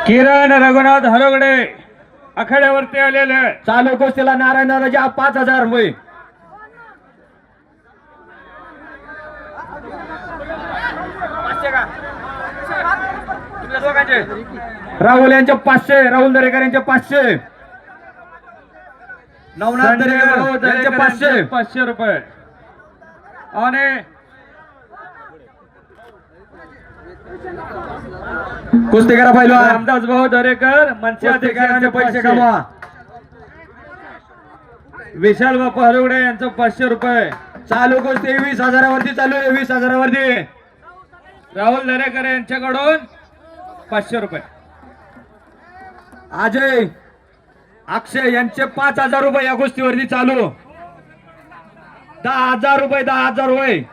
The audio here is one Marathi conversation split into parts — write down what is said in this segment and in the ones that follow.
किरण रघुनाथ हरगडे आखाड्यावरती आलेले. चालू कुस्तीला नारायण राजा 5000 रुपये. राहुल यांचे 500, राहुल दरेकर यांचे 500, नवनाथ दरेकर यांचे 500 500 रुपये. आणि कुस्ती करा पहिलवान रामदास भाऊ दरेकर कुस्तीगरांचे पैसे पैसे कमवा. विशाल बापू हरवडे यांचं 500 रुपये. चालू कुस्ती 20,000 वरती चालू आहे. 20,000 वरती राहुल दरेकर यांच्याकडून 500 रुपये. अजय अक्षय यांचे 5,000 रुपये या कुस्तीवरती चालू. 10,000 रुपये. 10,000 रुपये.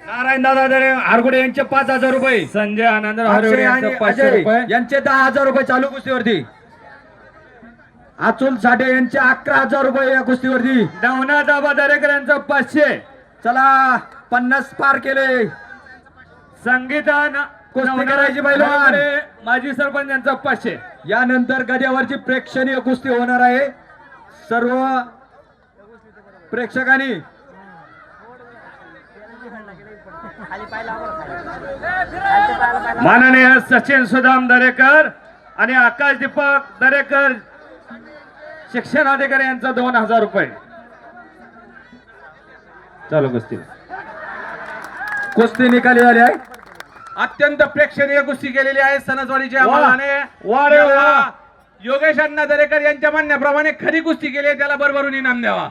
नारायण दादा हरगुडे यांचे 5,000 रुपये. संजय आनंद हरवडे अक्षय यांचं आणि 500 अजय रुपये. यांचे 10,000 रुपये चालू कुस्तीवरती. अचुल साठे यांचे 11,000 रुपये या कुस्तीवरती. नवनाथ आबा दरेकर यांचं 500. चला 50 पार केले. संगीता कुस्ती करायची पहिलवान. माजी सरपंच यांचं 500. यानंतर गद्यावरची प्रेक्षणीय कुस्ती होणार आहे. सर्व प्रेक्षकांनी माननीय सचिन सुदाम दरेकर आणि आकाश दीपक दरेकर शिक्षण अधिकारी यांचा 2,000 रुपये. चालू कुस्ती निकाली झाली आहे. अत्यंत प्रेक्षणीय कुस्ती केलेली आहे सणसवाडीच्या वा. आम्हालाने. वा रे वा. योगेश अण्णा दरेकर यांच्या म्हणण्याप्रमाणे खरी कुस्ती केली आहे, त्याला भरभरून इनाम द्यावा.